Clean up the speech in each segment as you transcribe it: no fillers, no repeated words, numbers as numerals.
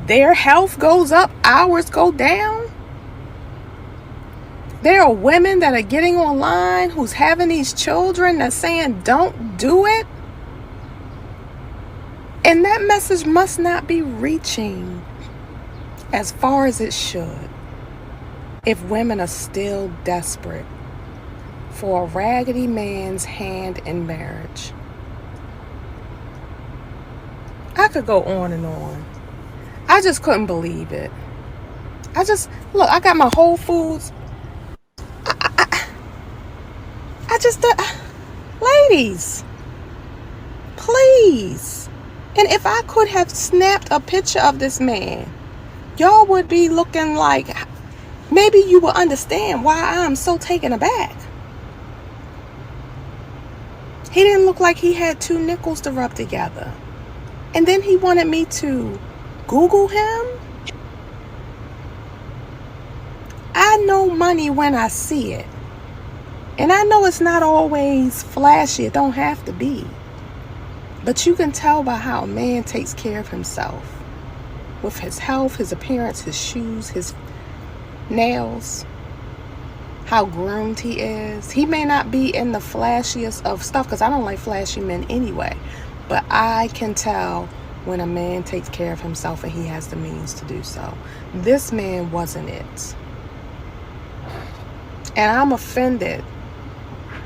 their health goes up, ours go down. There are women that are getting online who's having these children that's saying don't do it. And that message must not be reaching as far as it should if women are still desperate for a raggedy man's hand in marriage. I could go on and on. I just couldn't believe it. Look, I got my Whole Foods. Ladies, please. And if I could have snapped a picture of this man, y'all would be looking like, maybe you will understand why I'm so taken aback. He didn't look like he had two nickels to rub together. And then he wanted me to Google him. I know money when I see it. And I know it's not always flashy. It don't have to be. But you can tell by how a man takes care of himself. With his health, his appearance, his shoes, his nails. How groomed he is. He may not be in the flashiest of stuff, because I don't like flashy men anyway. But I can tell when a man takes care of himself and he has the means to do so. This man wasn't it. And I'm offended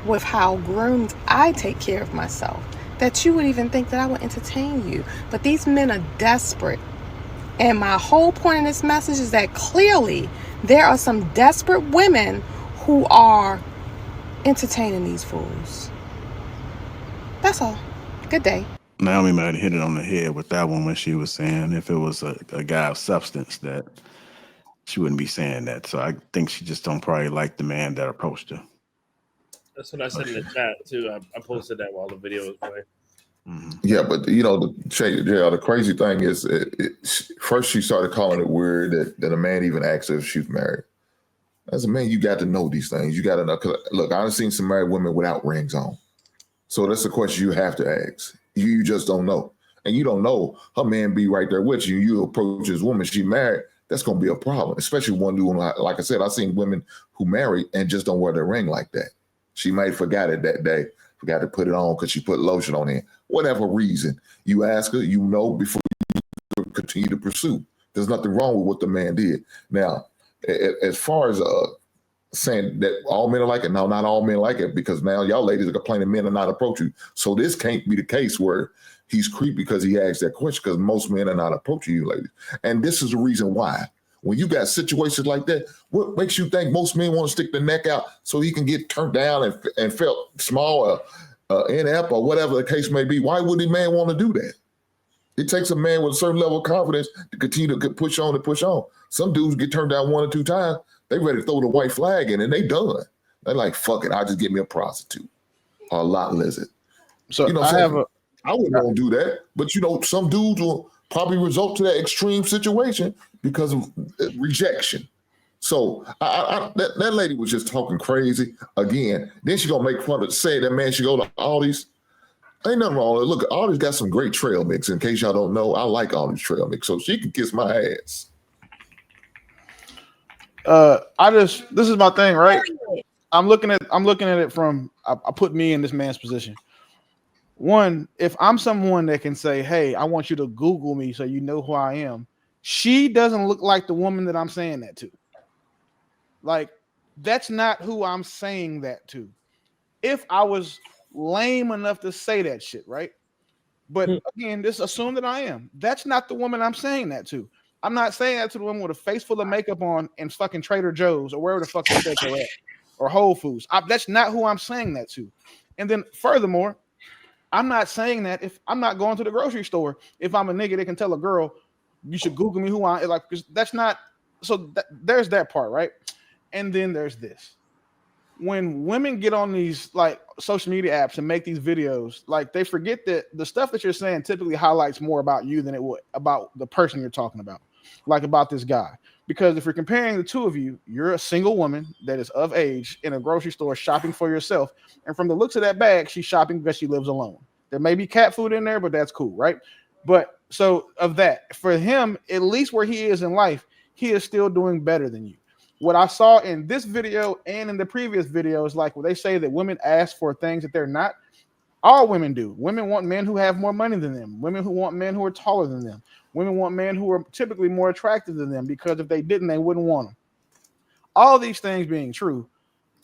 with how groomed I take care of myself, that you would even think that I would entertain you. But these men are desperate. And my whole point in this message is that clearly there are some desperate women who are entertaining these fools. That's all. Good day. Naomi might have hit it on the head with that one when she was saying if it was a guy of substance that she wouldn't be saying that. So I think she just don't probably like the man that approached her. That's what I said in the chat too. I posted that while the video was playing. Mm-hmm. Yeah, but the crazy thing is, first she started calling it weird that a man even asked her if she's married. As a man, you got to know these things. You got to know. Cause look, I've seen some married women without rings on. So that's the question you have to ask. You just don't know. And you don't know her man be right there with you. You approach this woman, she married, that's going to be a problem. Especially one who, like I said, I've seen women who marry and just don't wear their ring like that. She might forgot it that day, forgot to put it on because she put lotion on it. Whatever reason, you ask her, you know, before you continue to pursue. There's nothing wrong with what the man did. Now, as far as saying that all men are like it, no, not all men like it, because now y'all ladies are complaining men are not approaching you. So this can't be the case where he's creepy because he asked that question, because most men are not approaching you ladies. And this is the reason why. When you got situations like that, what makes you think most men want to stick their neck out so he can get turned down and felt small, inept, or whatever the case may be? Why would a man want to do that? It takes a man with a certain level of confidence to continue to push on and push on. Some dudes get turned down 1 or 2 times, they ready to throw the white flag in and they done. They're like, fuck it, I'll just get me a prostitute or a lot lizard. So you know, I wouldn't want to do that, but you know, some dudes will probably result to that extreme situation because of rejection. So that lady was just talking crazy again. Then she gonna make fun of say that man should go to Aldi's. Ain't nothing wrong with it. Look, Aldi's got some great trail mix. In case y'all don't know, I like Aldi's trail mix, so she can kiss my ass. This is my thing, right? I'm looking at it from I put me in this man's position. One, if I'm someone that can say, hey, I want you to Google me so you know who I am, she doesn't look like the woman that I'm saying that to. Like, that's not who I'm saying that to. If I was lame enough to say that shit, right? But again, just assume that I am. That's not the woman I'm saying that to. I'm not saying that to the woman with a face full of makeup on and fucking Trader Joe's or wherever the fuck they said they're at, or Whole Foods. That's not who I'm saying that to. And then furthermore, I'm not saying that if I'm not going to the grocery store. If I'm a nigga that can tell a girl, you should Google me who I am. Like, that's not. So there's that part, right? And then there's this. When women get on these like social media apps and make these videos, like they forget that the stuff that you're saying typically highlights more about you than it would about the person you're talking about, like about this guy. Because if you're comparing the two of you, you're a single woman that is of age in a grocery store shopping for yourself. And from the looks of that bag, she's shopping because she lives alone. There may be cat food in there, but that's cool, right? But So of that, for him, at least where he is in life, he is still doing better than you. What I saw in this video and in the previous video is like, when they say that women ask for things that they're not, all women do. Women want men who have more money than them. Women who want men who are taller than them. Women want men who are typically more attractive than them, because if they didn't, they wouldn't want them. All these things being true,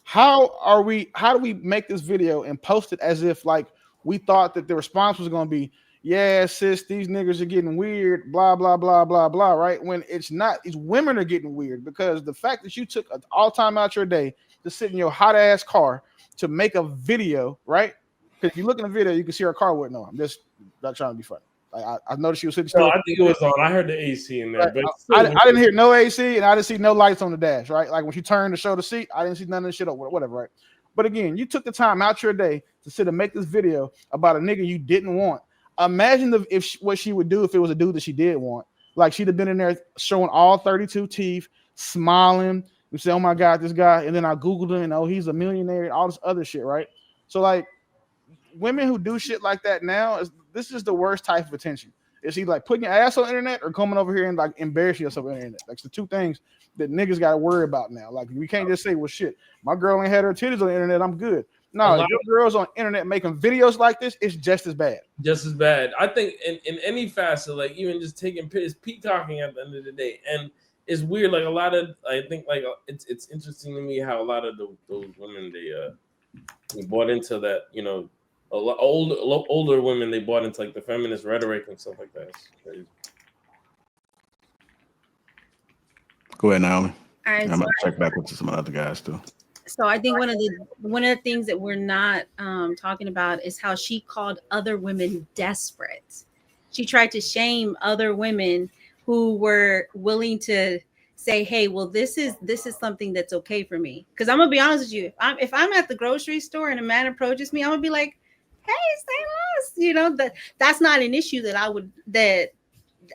how do we make this video and post it as if like we thought that the response was going to be, yeah, sis, these niggas are getting weird, blah, blah, blah, blah, blah, right? When it's not. These women are getting weird, because the fact that you took all time out your day to sit in your hot ass car to make a video, right? Because if you look in the video, you can see her car wasn't on. I'm just not trying to be funny. Like, I noticed she was sitting still. No, I think it was on. I heard the AC in there, Right. but I didn't hear no AC, and I didn't see no lights on the dash, right? Like when she turned to show the seat, I didn't see none of the shit or whatever, right? But again, you took the time out your day to sit and make this video about a nigga you didn't want. Imagine what she would do if it was a dude that she did want. Like, she'd have been in there showing all 32 teeth, smiling, and say, oh my God, this guy. And then I Googled him, and oh, he's a millionaire, and all this other shit, right? So like, women who do shit like that now, this is the worst type of attention. Is he like putting your ass on the internet or coming over here and like embarrassing yourself on the internet? That's the two things that niggas got to worry about now. Like, we can't just say, well, shit, my girl ain't had her titties on the internet, I'm good. No, if your girl's on the internet making videos like this, it's just as bad. Just as bad. I think in any facet, like even just taking pictures, peacocking at the end of the day. And it's weird, like a lot of, I think like it's interesting to me how a lot of those women, they bought into that, you know, a lot older women, they bought into like the feminist rhetoric and stuff like that. It's crazy. Go ahead, Naomi. All right, I'm gonna check back with some other guys too. So I think one of the things that we're not talking about is how she called other women desperate. She tried to shame other women who were willing to say, "Hey, well, this is something that's okay for me." Because I'm gonna be honest with you, if I'm at the grocery store and a man approaches me, I'm gonna be like, "Hey, say less." You know, that's not an issue that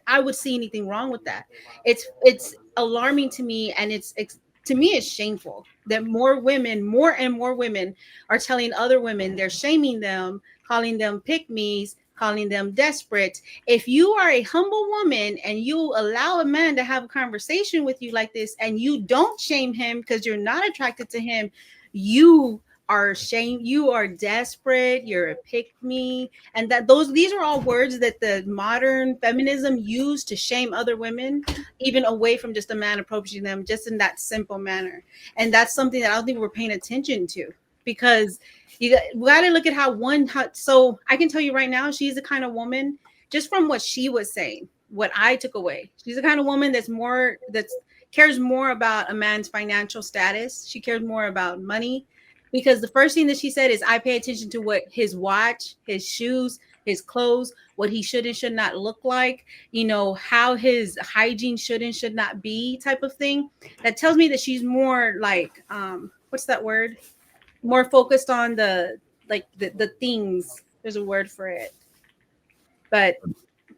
I would see anything wrong with that. It's alarming to me, and to me, it's shameful that more and more women are telling other women, they're shaming them, calling them pick-me's, calling them desperate. If you are a humble woman and you allow a man to have a conversation with you like this, and you don't shame him because you're not attracted to him, you are ashamed, you are desperate, you're a pick-me. And these are all words that the modern feminism use to shame other women, even away from just a man approaching them, just in that simple manner. And that's something that I don't think we're paying attention to, because we got to look at so I can tell you right now, she's the kind of woman, just from what she was saying, what I took away, she's the kind of woman that cares more about a man's financial status. She cares more about money. Because the first thing that she said is, I pay attention to what his watch, his shoes, his clothes, what he should and should not look like, you know, how his hygiene should and should not be, type of thing. That tells me that she's more like, what's that word? More focused on the things. There's a word for it. But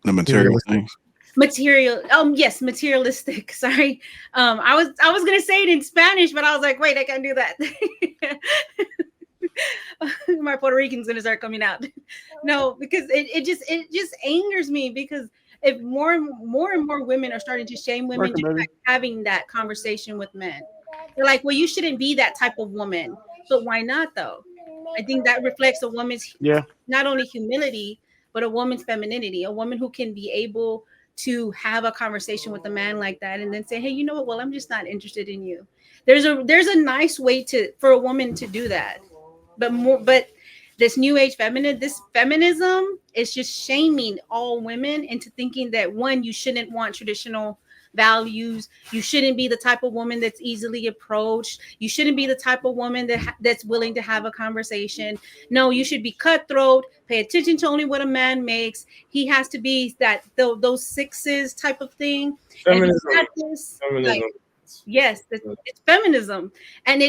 the material things. Yes, materialistic. Sorry. I was gonna say it in Spanish, but I was like, wait, I can't do that. My Puerto Rican's gonna start coming out. No, because it just angers me, because if more and more women are starting to shame women just by having that conversation with men. They're like, well, you shouldn't be that type of woman. But why not though? I think that reflects a woman's not only humility, but a woman's femininity, a woman who can be able to have a conversation with a man like that and then say, hey, you know what? Well, I'm just not interested in you. There's a nice way for a woman to do that. But this new age feminism is just shaming all women into thinking that, one, you shouldn't want traditional values. You shouldn't be the type of woman that's easily approached. You shouldn't be the type of woman that's willing to have a conversation. No, you should be cutthroat, pay attention to only what a man makes. He has to be those sixes type of thing. Feminism. Yes, it's feminism. And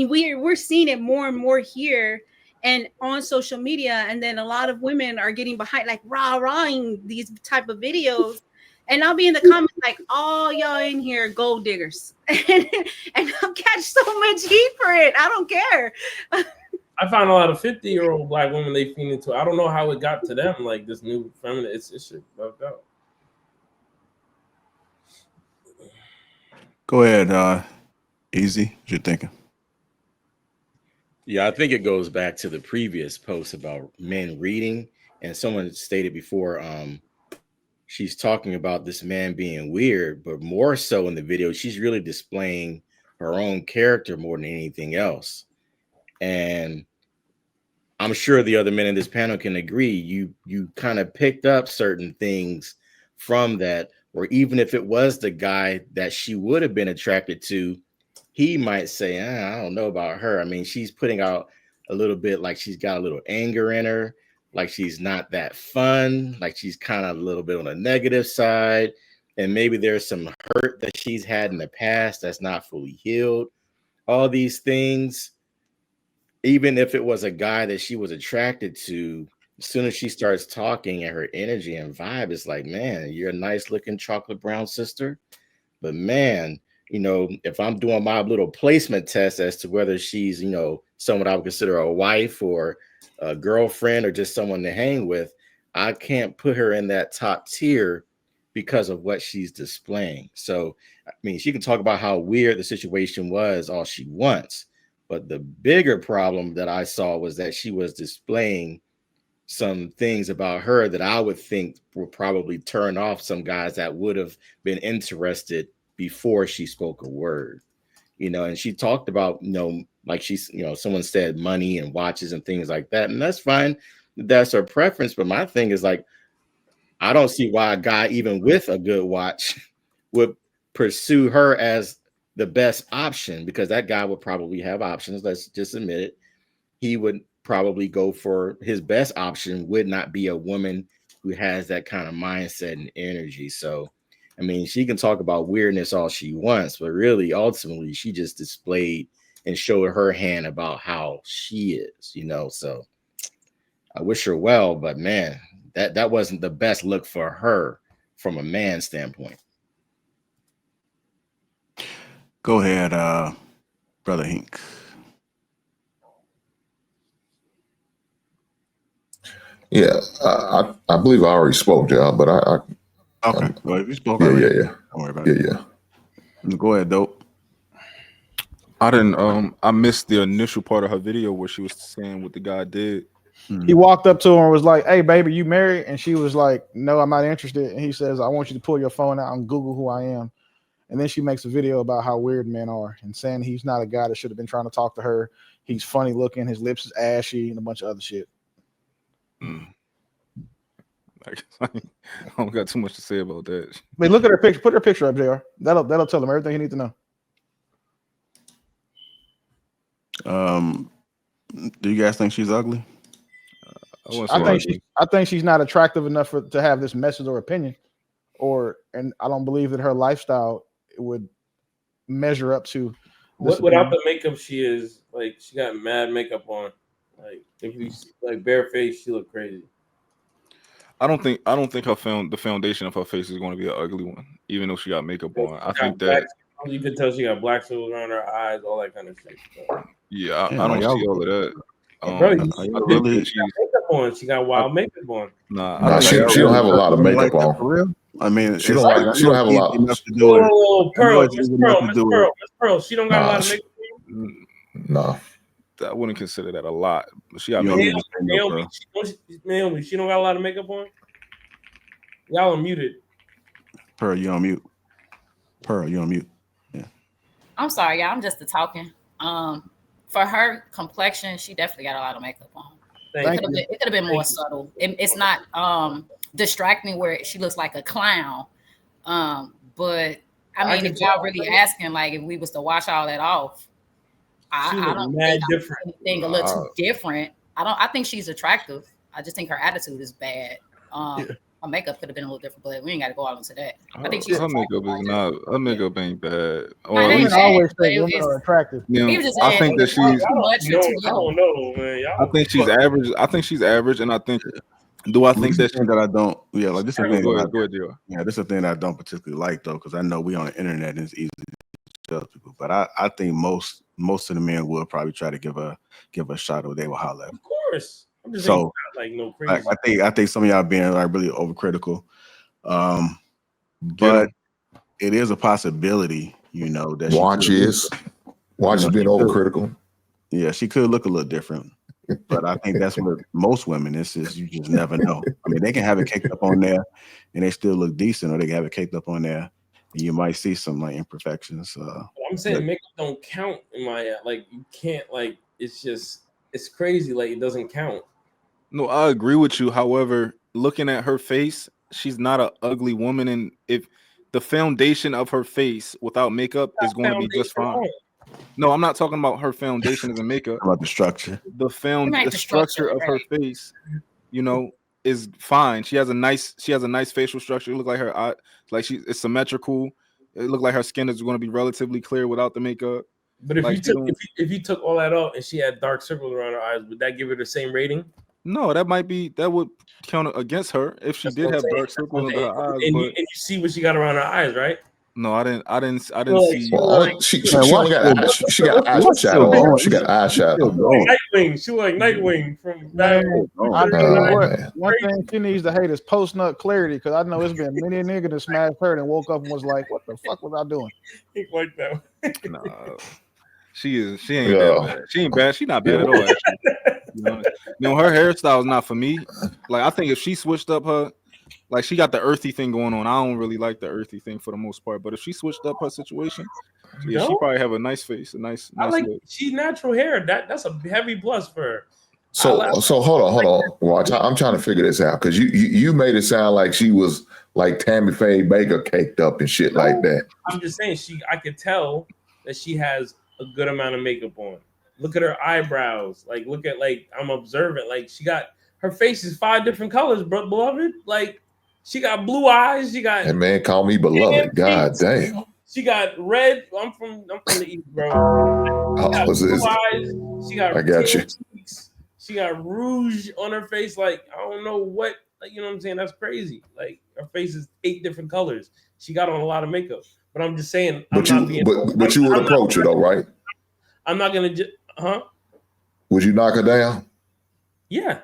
we're seeing it more and more here and on social media. And then a lot of women are getting behind, like rah-rahing these type of videos. And I'll be in the comments like, all y'all in here gold diggers. And I'll catch so much heat for it. I don't care. I found a lot of 50-year-old black women they feed into. I don't know how it got to them. Like this new feminine, it's shit fucked up. Go ahead, Easy. What you thinking? Yeah, I think it goes back to the previous post about men reading, and someone stated before, she's talking about this man being weird, but more so in the video, she's really displaying her own character more than anything else. And I'm sure the other men in this panel can agree. You kind of picked up certain things from that, or even if it was the guy that she would have been attracted to, he might say, I don't know about her. I mean, she's putting out a little bit like she's got a little anger in her, like she's not that fun, like she's kind of a little bit on the negative side. And maybe there's some hurt that she's had in the past that's not fully healed. All these things, even if it was a guy that she was attracted to, as soon as she starts talking and her energy and vibe is like, man, you're a nice looking chocolate brown sister. But man, if I'm doing my little placement test as to whether she's, someone I would consider a wife or a girlfriend or just someone to hang with, I can't put her in that top tier because of what she's displaying. So, I mean, she can talk about how weird the situation was all she wants. But the bigger problem that I saw was that she was displaying some things about her that I would think would probably turn off some guys that would have been interested before she spoke a word, and she talked about, like she's, someone said money and watches and things like that. And that's fine. That's her preference. But my thing is like, I don't see why a guy, even with a good watch, would pursue her as the best option, because that guy would probably have options. Let's just admit it. He would probably go for his best option, would not be a woman who has that kind of mindset and energy. So, I mean, she can talk about weirdness all she wants, but really, ultimately, she just displayed and showed her hand about how she is, So I wish her well, but man, that wasn't the best look for her from a man's standpoint. Go ahead, Brother Hink. Yeah, I believe I already spoke, y'all, but Okay. Well, if you spoke yeah, already, yeah. don't worry about it. Yeah. Go ahead, Dope. I didn't. I missed the initial part of her video where she was saying what the guy did. He walked up to her and was like, "Hey, baby, you married?" And she was like, "No, I'm not interested." And he says, "I want you to pull your phone out and Google who I am." And then she makes a video about how weird men are and saying he's not a guy that should have been trying to talk to her. He's funny looking, his lips is ashy, and a bunch of other shit. I don't got too much to say about that. I mean, look at her picture. Put her picture up there. That'll tell him everything he needs to know. Do you guys think she's ugly? I think she's not attractive enough to have this message or opinion, and I don't believe that her lifestyle would measure up to. Without the makeup, she is like she got mad makeup on. Like if you like bare face, she look crazy. I don't think the foundation of her face is going to be an ugly one, even though she got makeup on. I think that you can tell she got black circles around her eyes, all that kind of shit. So. Yeah, I don't see all of that. She got wild makeup on. Nah, she don't have a lot of makeup on. For real? I mean, she don't have a lot. Miss Pearl, she don't got a lot of makeup on. No. I wouldn't consider that a lot. She got Naomi, she don't got a lot of makeup on. Y'all are muted. Pearl, you on mute. Yeah. I'm sorry, y'all. I'm just talking. For her complexion, she definitely got a lot of makeup on. It could have been more subtle. It's not distracting where she looks like a clown. But I mean, if y'all really asking, like, if we was to wash all that off, I don't think anything a little too different. I think she's attractive. I just think her attitude is bad. Her makeup could have been a little different, but we ain't got to go out into that. I think she's her makeup is not. Her makeup ain't bad. Women always say women are attractive. I think that she's. I don't know, man. I think she's average. I think she's average, and I think. Do I think that I don't? Yeah, like this is a thing. Go ahead, Joe. Yeah, this is a thing that I don't particularly like though, because I know we on the internet and it's easy to judge people. But I think most most of the men would probably try to give a shot or they will holler at. Of course. I'm just so saying, not like no crazy. I think some of y'all being like really overcritical. But it is a possibility, that Watch is being overcritical. Yeah, she could look a little different. But I think that's what most women is you just never know. I mean, they can have it caked up on there and they still look decent, or they can have it caked up on there and you might see some like imperfections. I'm saying makeup don't count in my like you can't like it's crazy, like it doesn't count. No, I agree with you. However, looking at her face, she's not an ugly woman, and if the foundation of her face without makeup is going to be just fine. No, I'm not talking about her foundation as a makeup. About the structure. The structure of her face, is fine. She has a nice facial structure. It looks like her eye, like it's symmetrical. It looked like her skin is going to be relatively clear without the makeup. But if you took all that off and she had dark circles around her eyes, would that give her the same rating? No, that would count against her if she did have dark circles under her eyes. And you see what she got around her eyes, right? No, I didn't see. Well, she only got eyeshadow. She got eyeshadow. Nightwing. She like Nightwing from Batman. One thing she needs to hate is post nut clarity, because I know it's been many a nigga that smashed her and woke up and was like, "What the fuck was I doing?" Like that. Nah, she ain't that bad. She ain't bad. She not bad at all. Actually. Her hairstyle is not for me. Like I think if she switched up her. Like she got the earthy thing going on. I don't really like the earthy thing for the most part. But if she switched up her situation, she probably have a nice face, a nice like look. She's natural hair. That's a heavy plus for her. So hold on. Watch. I'm trying to figure this out because you made it sound like she was like Tammy Faye Baker caked up and shit like that. I'm just saying I could tell that she has a good amount of makeup on. Look at her eyebrows. Like look at I'm observant. Like she got her face is 5 different colors, beloved. Like. She got blue eyes. She got. Hey man, call me beloved. God damn. She got red. I'm from the East, bro. Blue eyes. She got. I got you. Cheeks. She got rouge on her face. Like I don't know what. Like you know what I'm saying? That's crazy. Like her face is 8 different colors. She got on a lot of makeup. But I'm just saying. But you would approach her though, right? I'm not gonna. Would you knock her down? Yeah,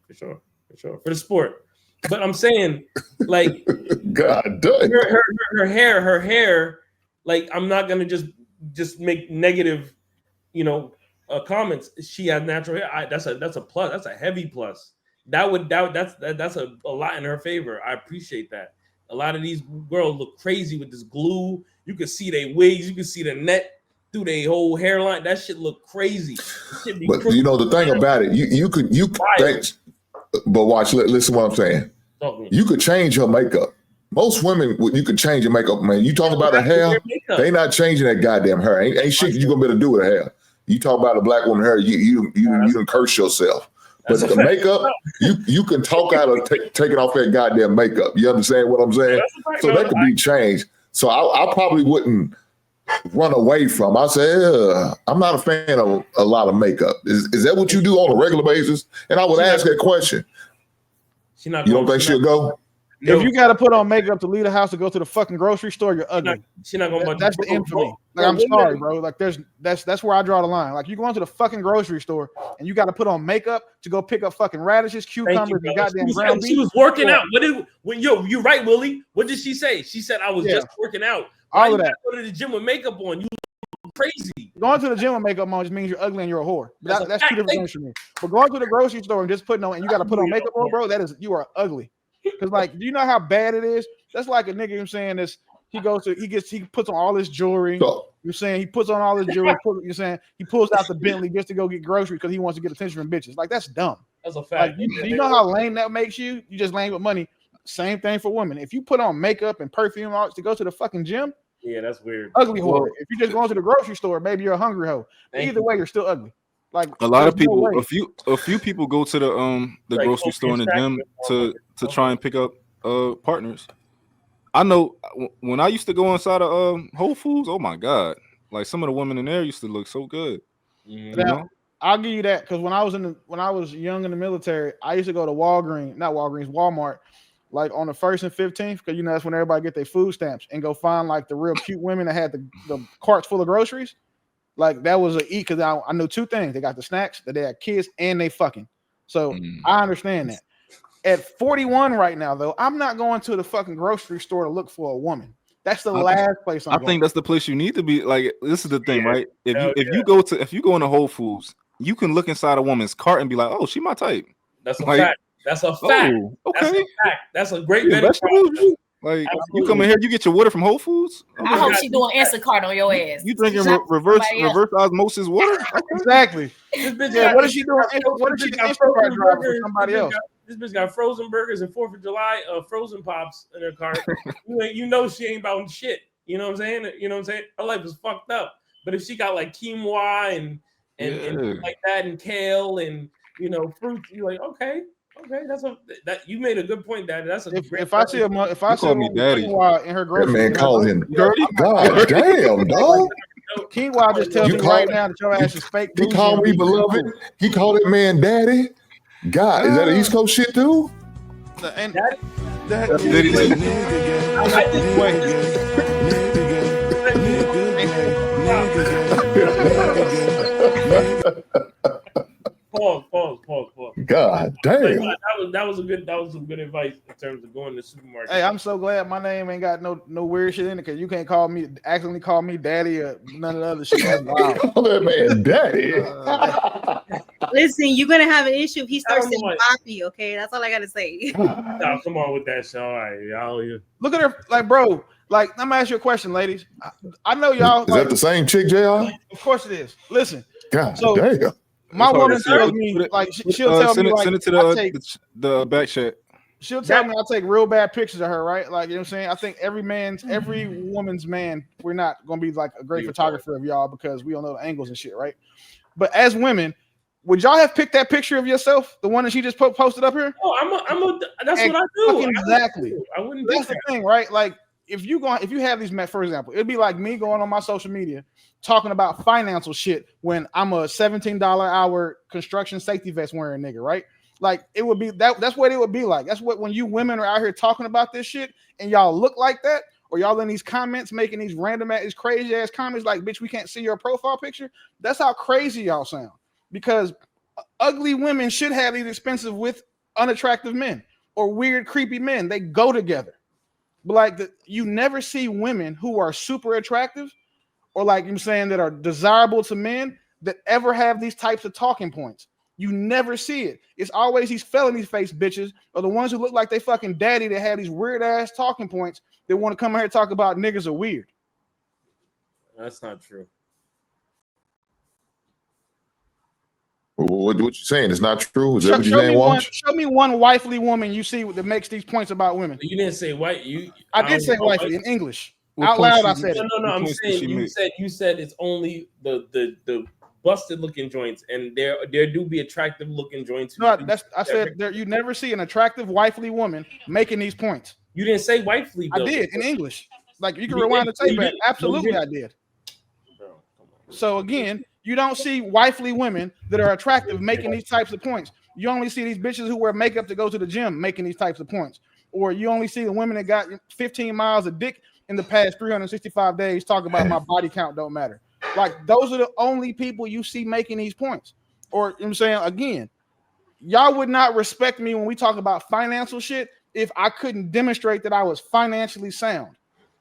for sure. For the sport. But I'm saying, like, God damn, her hair, like, I'm not gonna just make negative, comments. She has natural hair. That's a plus. That's a heavy plus. That's a lot in her favor. I appreciate that. A lot of these girls look crazy with this glue. You can see their wigs. You can see the net through their whole hairline. That shit look crazy. But crazy. The thing about it, you could think. But watch, listen what I'm saying. You could change her makeup. Most women, you could change your makeup, man. You talk about her hair, they not changing that goddamn hair. Ain't shit you gonna be able to do with her hair. You talk about a black woman hair, you can curse yourself. But the makeup, you can talk out of taking off that goddamn makeup. You understand what I'm saying? So that could be changed. So I probably wouldn't run away from. I say, I'm not a fan of a lot of makeup. Is that what you do on a regular basis? And I would ask that question. You don't think she'll go? No. If you got to put on makeup to leave the house to go to the fucking grocery store, you're ugly. She's not gonna. That's the end for me. Like, I'm sorry, bro. Like, that's where I draw the line. Like, you go into the fucking grocery store and you got to put on makeup to go pick up fucking radishes, cucumbers, and goddamn ground beef. She was working out. You're right, Willie. What did she say? She said, "I was just working out." All of that. Go to the gym with makeup on. You crazy. Going to the gym with makeup on just means you're ugly and you're a whore. That's 2 different things for me. But going to the grocery store and just putting on, and you got to put on makeup on, bro. You are ugly. Because like, do you know how bad it is? That's like a nigga. I'm saying this. He puts on all this jewelry. You're saying he puts on all this jewelry. You're saying he pulls out the Bentley just to go get groceries because he wants to get attention from bitches. Like, that's dumb. That's a fact. Like, do you know how lame that makes you? You just lame with money. Same thing for women. If you put on makeup and perfume to go to the fucking gym, yeah, that's weird. Ugly whore. If you're just going to the grocery store, maybe you're a hungry hoe. Either way, you're still ugly. Like a lot of people, a few people go to the grocery store and the gym to try and pick up partners. I know when I used to go inside of Whole Foods, oh my god, like some of the women in there used to look so good. Now, I'll give you that because when I was young in the military, I used to go to Walmart, like on the 1st and 15th, because that's when everybody get their food stamps, and go find like the real cute women that had the carts full of groceries. Like that was a eat because I know two things. They got the snacks, that they had kids, and they fucking. So I understand that. At 41 right now, though, I'm not going to the fucking grocery store to look for a woman. That's the last place I'm going. I think that's the place you need to be. Like, this is the thing, right? If you go into Whole Foods, you can look inside a woman's cart and be like, oh, she my type. That's a fact. That's a fact. Oh, okay. That's a fact. That's a great vegetables. Like, you come in here, you get your water from Whole Foods. I hope she doing Instacart on your ass. You drinking reverse osmosis water? Exactly. What is she doing? What is she doing? Instacart driver for somebody else? This bitch got frozen burgers and 4th of July frozen pops in her cart. You know she ain't about shit. You know what I'm saying? You know what I'm saying? Her life is fucked up. But if she got like quinoa and like that and kale and fruits, you're like, okay, that you made a good point, Daddy. That's a if I see quinoa in her grocery, that man calls him dirty. God damn, dog. Quinoa just tells me right now that your ass is fake. He called me beloved. He called that man daddy. God, is that an East Coast shit too? And that's Diddy. Pause. God damn. That was some good advice in terms of going to the supermarket. Hey, I'm so glad my name ain't got no weird shit in it because you can't accidentally call me daddy or none of the other shit. That's wild. Call that man daddy. Listen, you're gonna have an issue if he starts saying Poppy, okay? That's all I gotta say. No, come on with that show. All right, look at her, like, bro. Like, let me ask you a question, ladies. I know y'all. Is that the same chick, JR? Of course it is. Listen. God damn. My woman tells me, like, she'll tell me, like, send it to the back chat. She'll tell me I take real bad pictures of her, right? Like, you know what I'm saying? I think every woman's man, we're not going to be like a great photographer of y'all because we don't know the angles and shit, right? But as women, would y'all have picked that picture of yourself, the one that she just posted up here? Oh, that's what I do. Exactly. I wouldn't. That's the thing, right? Like, if you have these, for example, it'd be like me going on my social media talking about financial shit when I'm a $17 an hour construction safety vest wearing nigga, right? Like, it would be that's what it would be like. That's what when you women are out here talking about this shit and y'all look like that, or y'all in these comments making these these crazy ass comments like, bitch, we can't see your profile picture. That's how crazy y'all sound. Because ugly women should have these expensive with unattractive men or weird, creepy men. They go together. But like you never see women who are super attractive or, like I'm saying, that are desirable to men that ever have these types of talking points. You never see it. It's always these felony face bitches or the ones who look like they fucking daddy that have these weird ass talking points that want to come here and talk about niggas are weird. That's not true. What you saying? It's not true? Is that what you're saying? Show me one wifely woman you see that makes these points about women. You didn't say white. I did say wifely in English. Out loud, I said it. No. I'm saying you said it's only the busted looking joints, and there do be attractive looking joints. No, I said you never see an attractive wifely woman making these points. You didn't say wifely. I did in English. Like, you can rewind the tape back. Absolutely, I did. Bro, come on. So again, you don't see wifely women that are attractive making these types of points. You only see these bitches who wear makeup to go to the gym making these types of points. Or you only see the women that got 15 miles of dick in the past 365 days talk about my body count don't matter. Like, those are the only people you see making these points. Or, you know what I'm saying, again, y'all would not respect me when we talk about financial shit if I couldn't demonstrate that I was financially sound.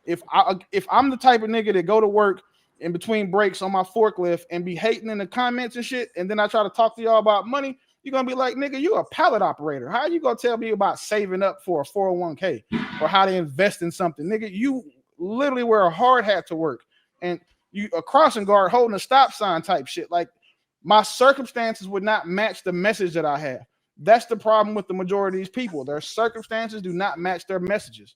If I'm the type of nigga that go to work in between breaks on my forklift and be hating in the comments and shit, and then I try to talk to y'all about money, you're gonna be like, nigga, you a pallet operator. How are you gonna tell me about saving up for a 401k or how to invest in something? Nigga, you literally wear a hard hat to work and you a crossing guard holding a stop sign type shit. Like, my circumstances would not match the message that I have. That's the problem with the majority of these people. Their circumstances do not match their messages.